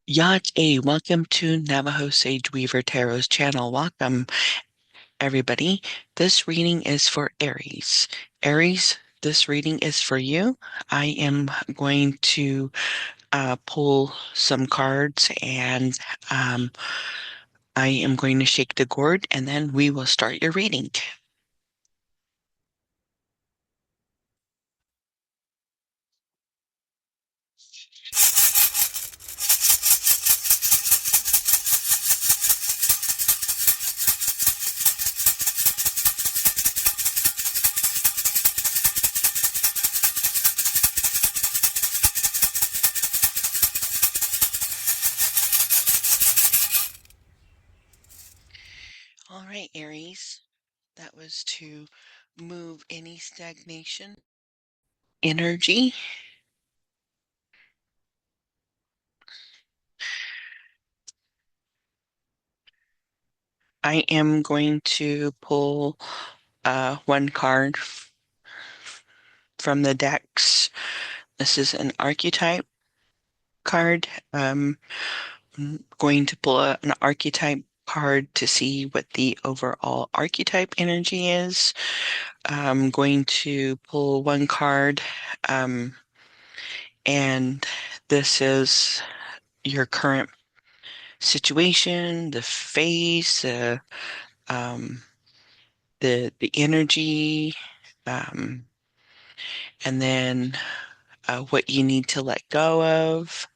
Yacht welcome to Navajo Sage Weaver Tarot's channel. Welcome, everybody. This reading is for Aries. Aries, this reading is for you. I am going to pull some cards and I am going to shake the gourd and then we will start your reading. All right, Aries, that was to move any stagnation energy. I am going to pull one card from the decks. This is an archetype card. I'm going to pull an archetype card to see what the overall archetype energy is. I'm going to pull one card, and this is your current situation, the phase, um, the energy, um, and then what you need to let go of,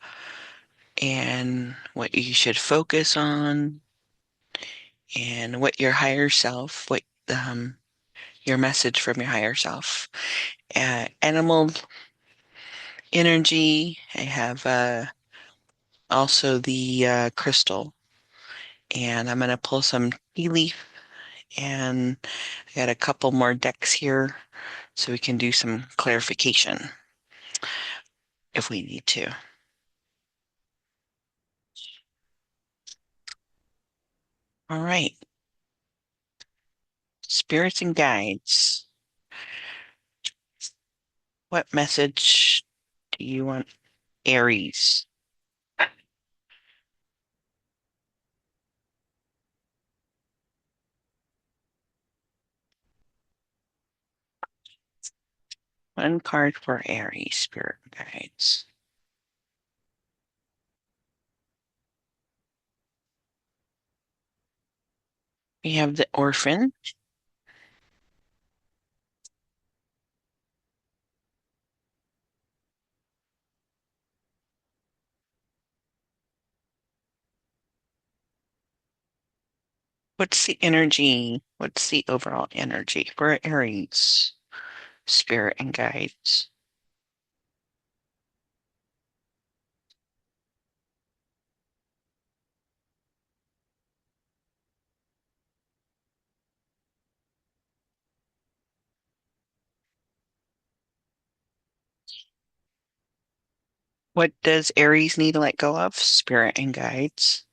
and what you should focus on, and what your higher self, what your message from your higher self. Animal energy. I have also the crystal, and I'm gonna pull some tea leaf, and I got a couple more decks here, so we can do some clarification if we need to. All right, spirits and guides. What message do you want, Aries? One card for Aries, spirit guides. We have the orphan. What's the energy? What's the overall energy for Aries, spirit and guides? What does Aries need to let go of? Spirit and guides.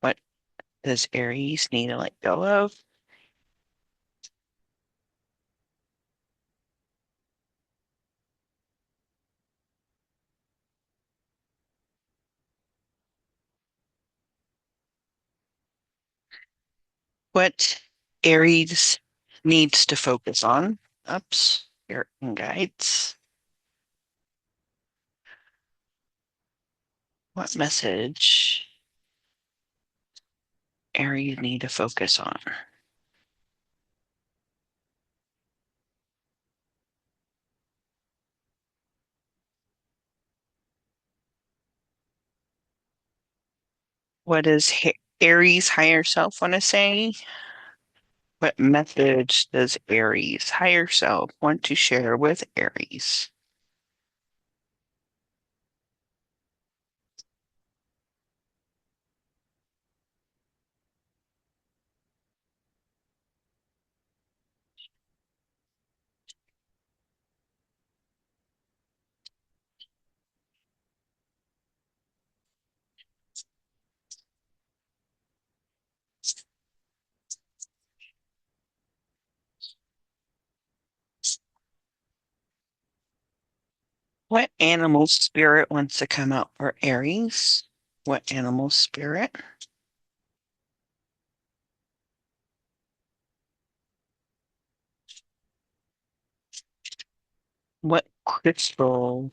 What does Aries need to let go of? What Aries needs to focus on? Ups, spirit and guides. What message Aries need to focus on? What does Aries higher self want to say? What message does Aries higher self want to share with Aries? What animal spirit wants to come out for Aries? What animal spirit? What crystal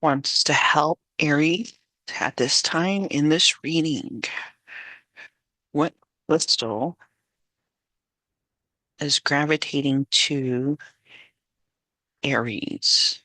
wants to help Aries at this time in this reading? What crystal is gravitating to Aries?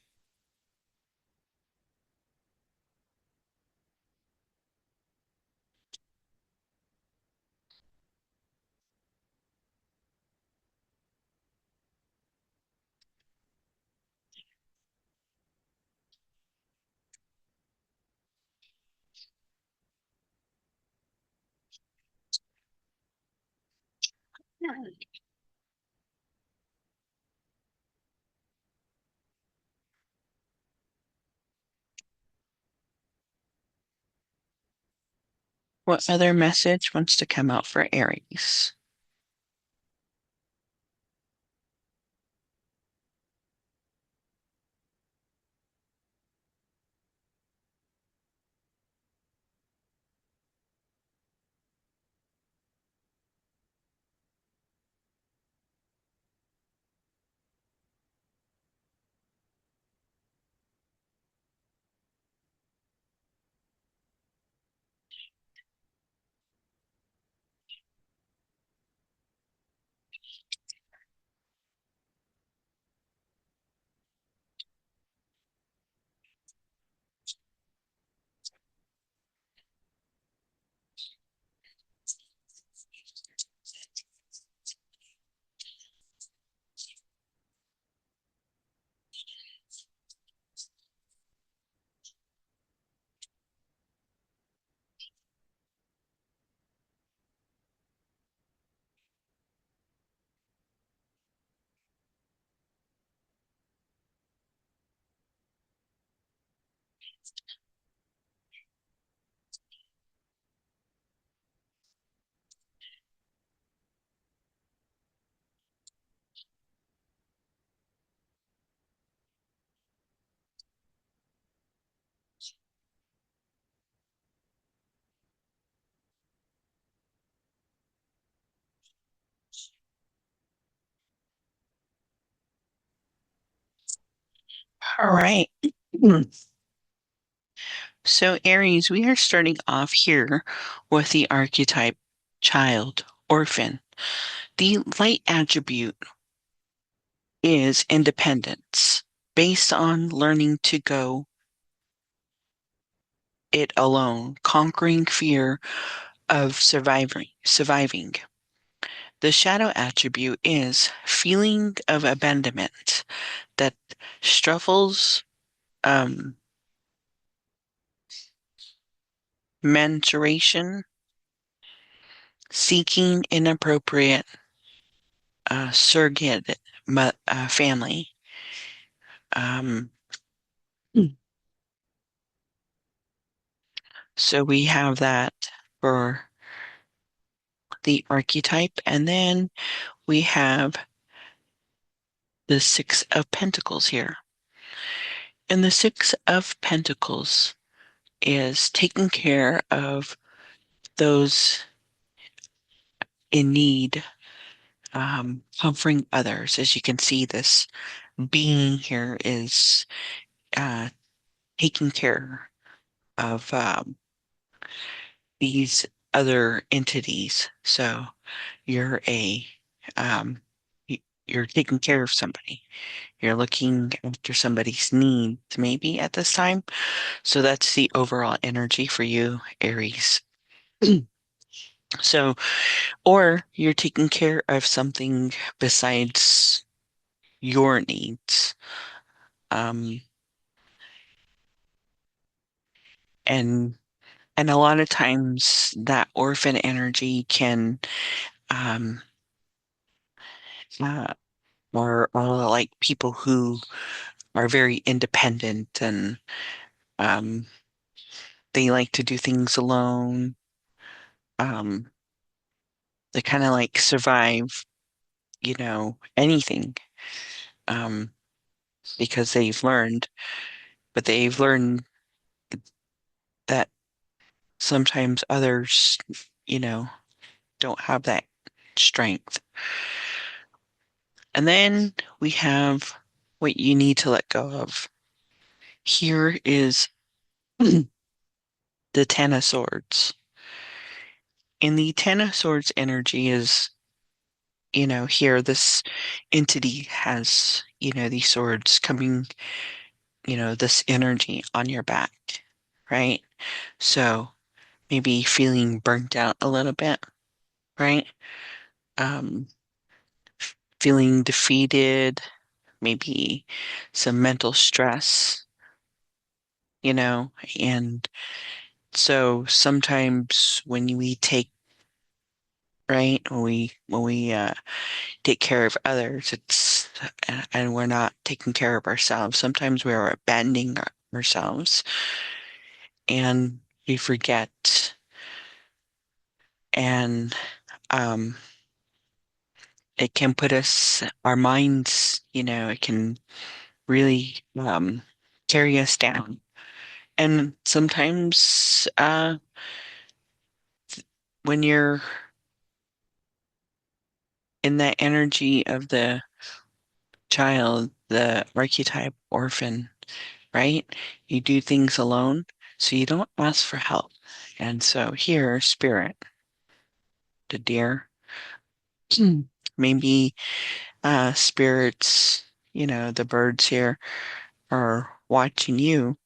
What other message wants to come out for Aries? All right. So, Aries, we are starting off here with the archetype child, orphan. The light attribute is independence, based on learning to go it alone, conquering fear of surviving. The shadow attribute is feeling of abandonment that struggles, um, mentoration, seeking inappropriate surrogate family. Um, so we have that for the archetype, and then we have the Six of Pentacles here. And the Six of Pentacles is taking care of those in need, comforting others. As you can see, this being here is uh, taking care of these other entities. So you're um, you're taking care of somebody. You're looking after somebody's needs, maybe at this time. So that's the overall energy for you, Aries. So, or you're taking care of something besides your needs. Um, and and a lot of times that orphan energy can um uh, or like people who are very independent and um they like to do things alone. Um, they kind of like survive, anything. Um, because they've learned that sometimes others, you know, don't have that strength. And then we have what you need to let go of. Here is the Ten of Swords. And the Ten of Swords energy is, here this entity has, these swords coming, this energy on your back, right? So maybe feeling burnt out a little bit, right? Um, Feeling defeated, maybe some mental stress, you know, and so sometimes when we take, right, when we take care of others, and we're not taking care of ourselves. Sometimes we're abandoning ourselves and we forget, and um, it can put our minds, it can really carry us down. And sometimes when you're in that energy of the child, the archetype orphan, right? You do things alone, so you don't ask for help. And so here, spirit, the deer, maybe spirits, the birds here are watching you,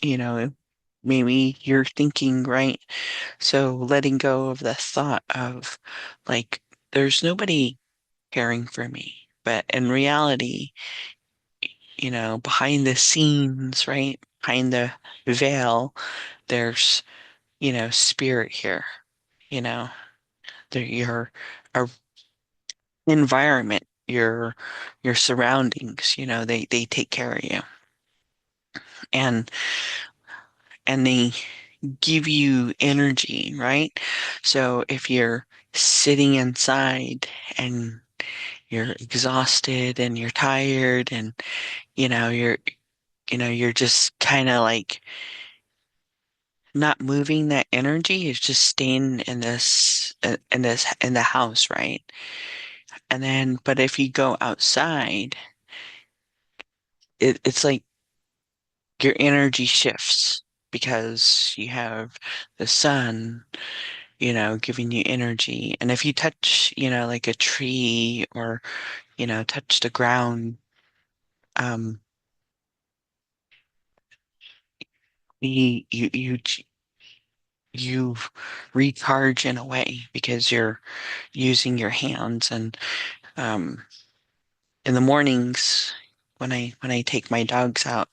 you know, maybe you're thinking, right? So letting go of the thought of like, there's nobody caring for me. But in reality, behind the scenes, right? Behind the veil, there's, spirit here, you know, your our environment, your surroundings, they take care of you. And they give you energy, right? So if you're sitting inside and you're exhausted and you're tired and you're you're just kind of like not moving that energy, is just staying in the house, right? And then but if you go outside, it's like your energy shifts because you have the sun, giving you energy. And if you touch, like a tree or, touch the ground, um, you recharge in a way because you're using your hands. And um, in the mornings when I take my dogs out,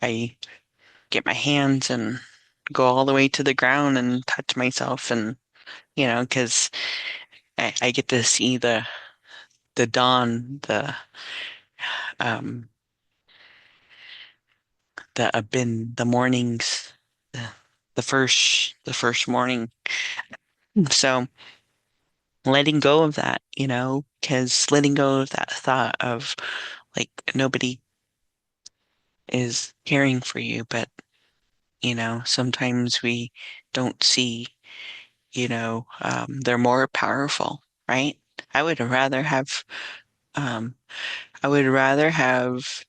I get my hands and go all the way to the ground and touch myself, and because I get to see the dawn, um the mornings, the, the first morning. So letting go of that, because letting go of that thought of like nobody is caring for you, but sometimes we don't see, they're more powerful, right? I would rather have, um, I would rather have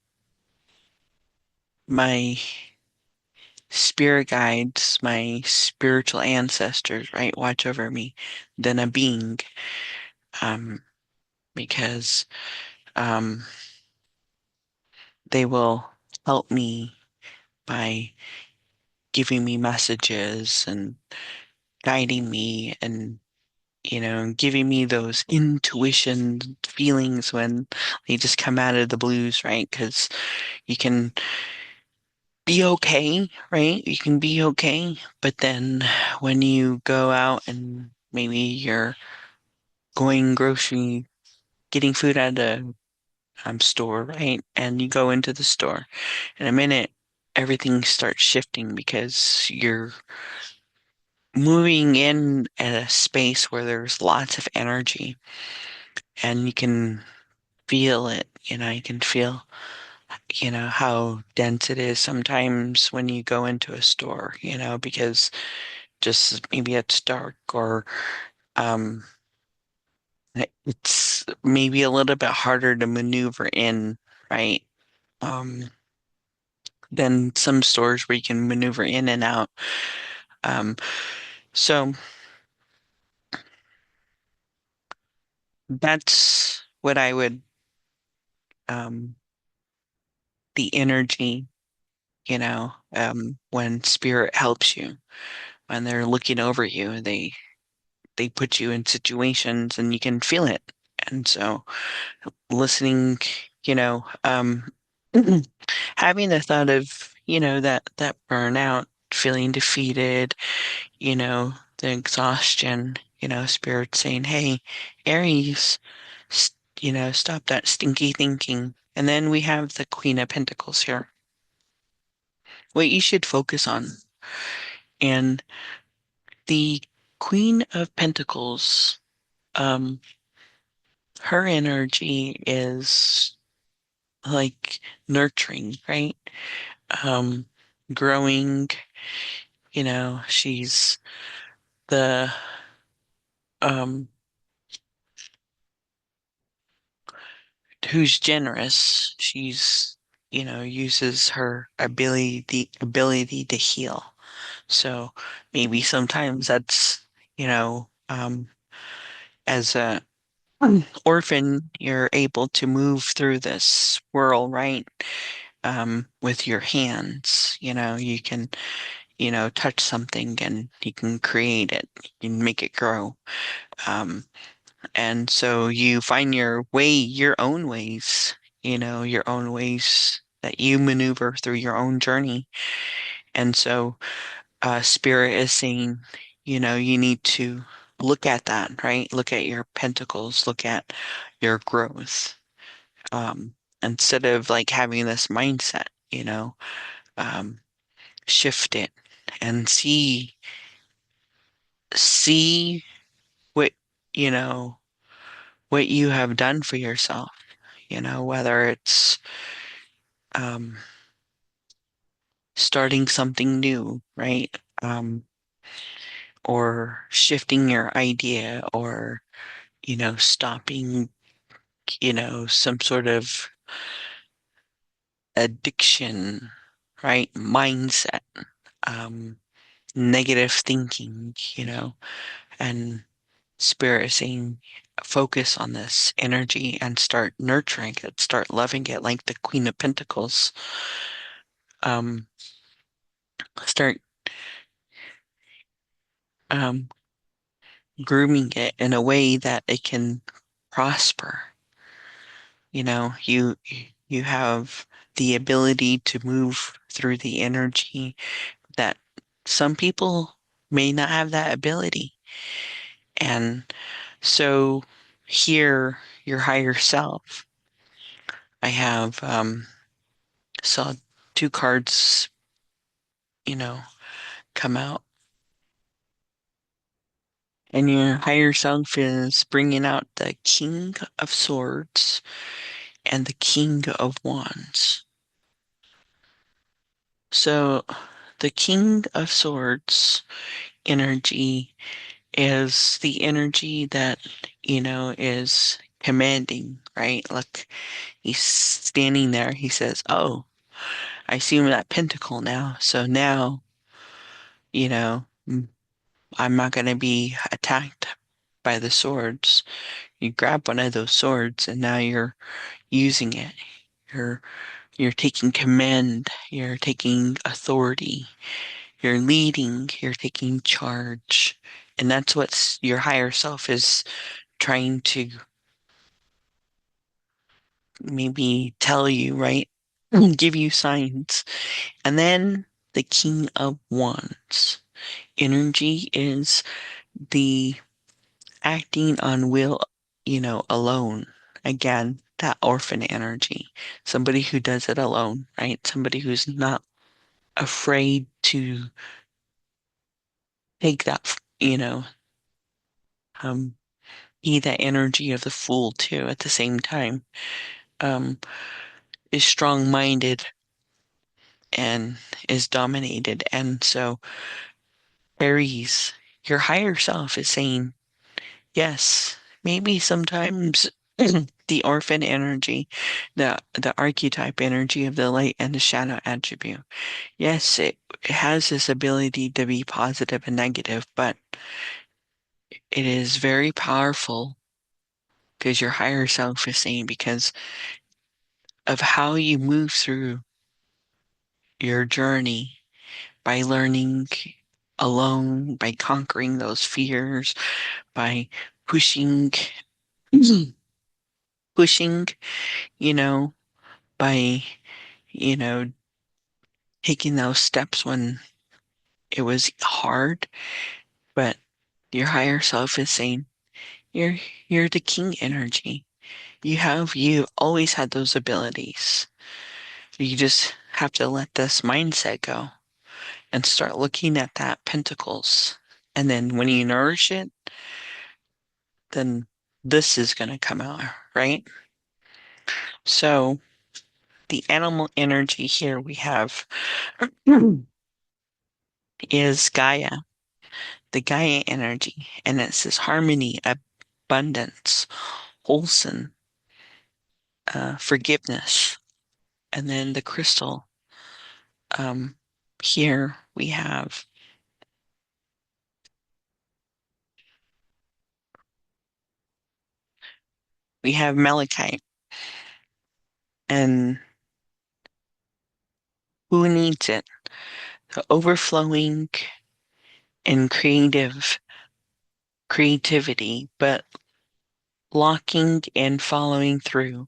my spirit guides, my spiritual ancestors, right, watch over me than a being, um, because um, they will help me by giving me messages and guiding me and giving me those intuition feelings when they just come out of the blues, right? Because you can be okay, right? You can be okay, but then when you go out and maybe you're going grocery, getting food at a store, right? And you go into the store, in a minute, everything starts shifting because you're moving in at a space where there's lots of energy, and you can feel it. You can feel, how dense it is sometimes when you go into a store, because just maybe it's dark or um, it's maybe a little bit harder to maneuver in, right? Um, than some stores where you can maneuver in and out. Um, so that's what I would, um, the energy, when spirit helps you, when they're looking over you, they put you in situations and you can feel it. And so listening, having the thought of, that burnout, feeling defeated, the exhaustion, spirit saying, hey, Aries, stop that stinky thinking. And then we have the Queen of Pentacles here. What you should focus on. And the Queen of Pentacles, um, her energy is like nurturing, right? Um, growing, she's the um who's generous. She's, uses her ability to heal. So maybe sometimes that's, as a orphan, you're able to move through this swirl, right? With your hands, you can, touch something and you can create it, you can make it grow. Um, and so you find your own ways, your own ways that you maneuver through your own journey. And so, Spirit is saying, you need to look at that, right? Look at your pentacles, look at your growth. Um, Instead of like having this mindset, um, shift it and see what, you know, what you have done for yourself, whether it's, um, starting something new, right? Or shifting your idea or, stopping, some sort of addiction, right? Mindset, um, negative thinking, and spirit is saying, focus on this energy and start nurturing it, start loving it like the Queen of Pentacles. Um, Start um, grooming it in a way that it can prosper. You have the ability to move through the energy that some people may not have that ability. And so here, your higher self, I have saw two cards, you know, come out. And your higher self is bringing out the King of Swords and the King of Wands. So the King of Swords energy is the energy that, is commanding, right? Like he's standing there. He says, oh, I see that pentacle now. So now, you know, I'm not going to be attacked by the swords. You grab one of those swords and now you're using it. You're you're taking command, you're taking authority, you're leading, you're taking charge. And that's what your higher self is trying to maybe tell you, right? Give you signs. And then the King of Wands energy is the acting on will, alone. Again, that orphan energy. Somebody who does it alone, right? Somebody who's not afraid to take that, um, be that energy of the Fool too at the same time. Um, is strong-minded and is dominated. And so Aries, your higher self is saying, yes, maybe sometimes the orphan energy, the archetype energy of the light and the shadow attribute. Yes, it has this ability to be positive and negative, but it is very powerful because your higher self is saying because of how you move through your journey by learning alone, by conquering those fears, by pushing, pushing, you know, by, you know, taking those steps when it was hard, but your higher self is saying, you're you're the king energy. You've always had those abilities. You just have to let this mindset go and start looking at that pentacles. And then when you nourish it, then this is going to come out, right? So the animal energy here we have is Gaia, the Gaia energy, and it says harmony, abundance, wholesome, forgiveness. And then the crystal, um, here we have malachite, and who needs it? The overflowing and creativity, but locking and following through.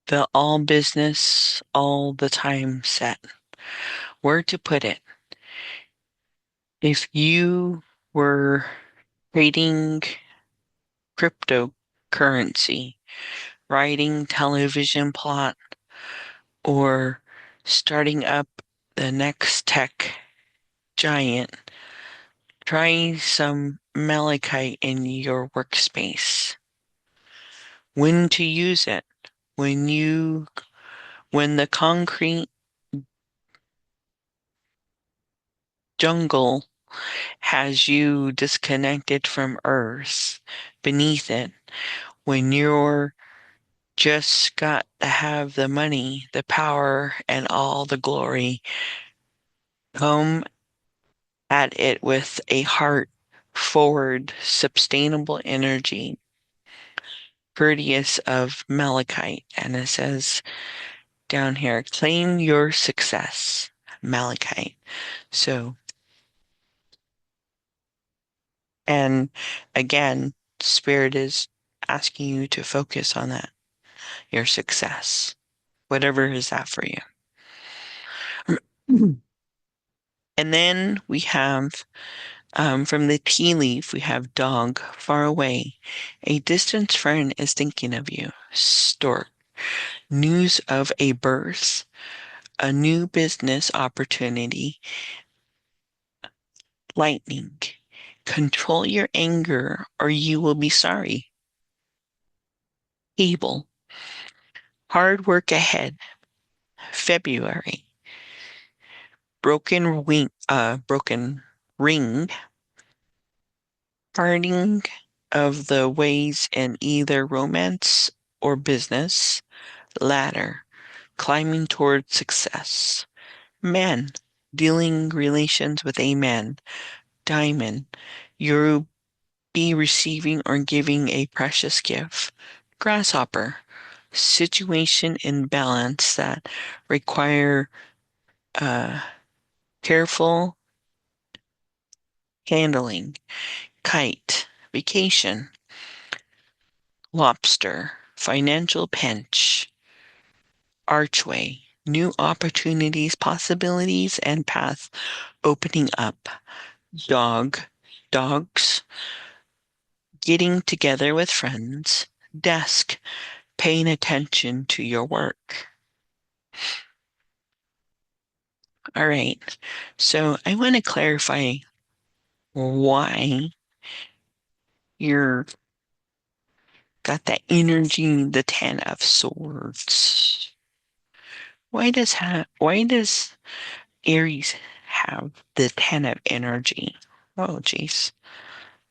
The all business all the time set. Where to put it? If you were trading cryptocurrency, writing television plot, or starting up the next tech giant, try some malachite in your workspace. When to use it? When the concrete jungle has you disconnected from Earth beneath it, when you're just got to have the money, the power, and all the glory, come at it with a heart forward, sustainable energy, courteous of malachite. And it says down here, claim your success, malachite. So, and again, Spirit is asking you to focus on that, your success, whatever is that for you. And then we have from the tea leaf, we have dog far away. A distant friend is thinking of you. Stork. News of a birth, a new business opportunity. Lightning. Control your anger or you will be sorry. Evil. Hard work ahead. February. Broken ring. Parting of the ways in either romance or business. Ladder. Climbing toward success. Man. Dealing relations with a man. Diamond. You'll be receiving or giving a precious gift. Grasshopper. Situation in balance that require uh, careful handling. Kite. Vacation. Lobster. Financial pinch. Archway. New opportunities, possibilities, and path opening up. Dog. Dogs. Getting together with friends. Desk. Paying attention to your work. All right. So I want to clarify why You're got that energy, the Ten of Swords. Why does Aries have the Ten of Energy? Oh, geez.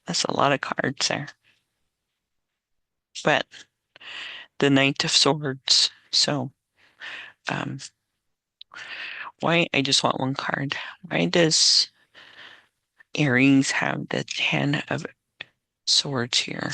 That's a lot of cards there. But the Knight of Swords. So, um, why? I just want one card. Why does Aries have the Ten of Swords here?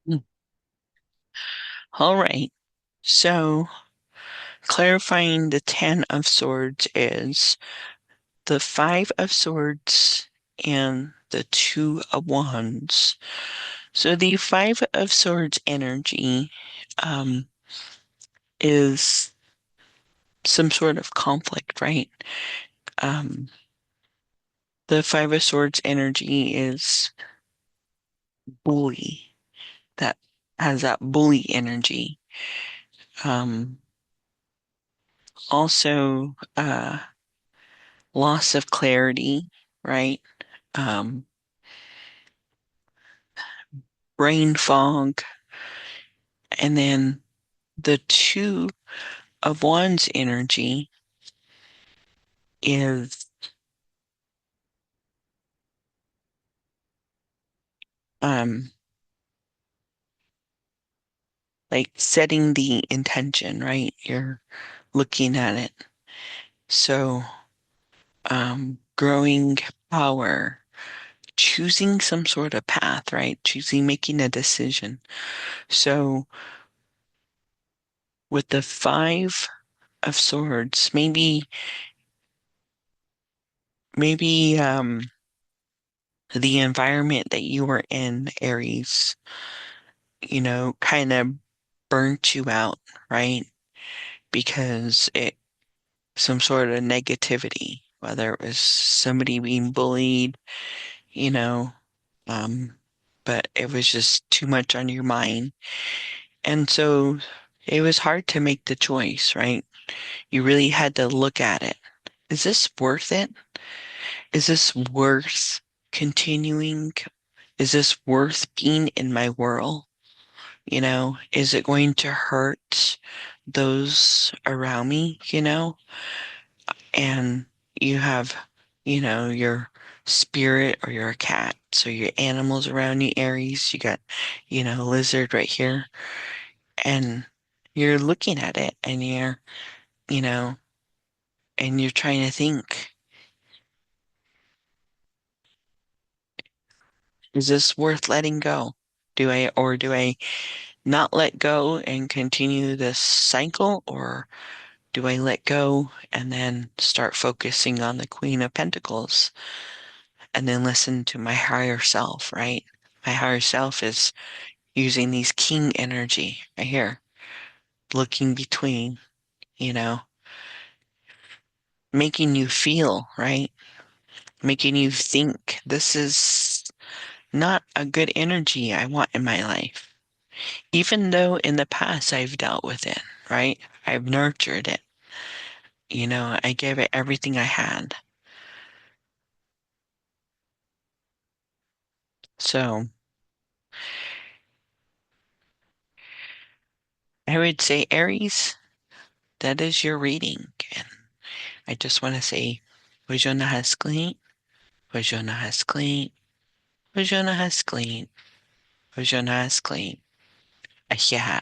Hmm. All right. So, clarifying the Ten of Swords is the Five of Swords and the Two of Wands. So the Five of Swords energy is some sort of conflict, right? Um, the Five of Swords energy is bully, that has that bully energy. Um, also, loss of clarity, right? Um, brain fog, and then the Two of Wands energy is um like setting the intention, right? You're looking at it. So, growing power, choosing some sort of path, right? Making a decision. So, with the Five of Swords, maybe the environment that you were in, Aries, kind of burnt you out, right? Because some sort of negativity, whether it was somebody being bullied, you know, um, but it was just too much on your mind. And so it was hard to make the choice, right? You really had to look at it. Is this worth it? Is this worth continuing? Is this worth being in my world? Is it going to hurt those around me, And you have, your spirit or your cat. So your animals around you, Aries, you got, lizard right here. And you're looking at it and you know, you're trying to think, is this worth letting go? Do I not let go and continue this cycle, or do I let go and then start focusing on the Queen of Pentacles and then listen to my higher self, right? My higher self is using these king energy right here, looking between, you know, making you feel, right? Making you think this is not a good energy I want in my life. Even though in the past I've dealt with it, right? I've nurtured it. I gave it everything I had. So I would say, Aries, that is your reading. And I just want to say, Vajona has clean, Vajona has clean, Vajona has clean, Vajona has clean. Yeah.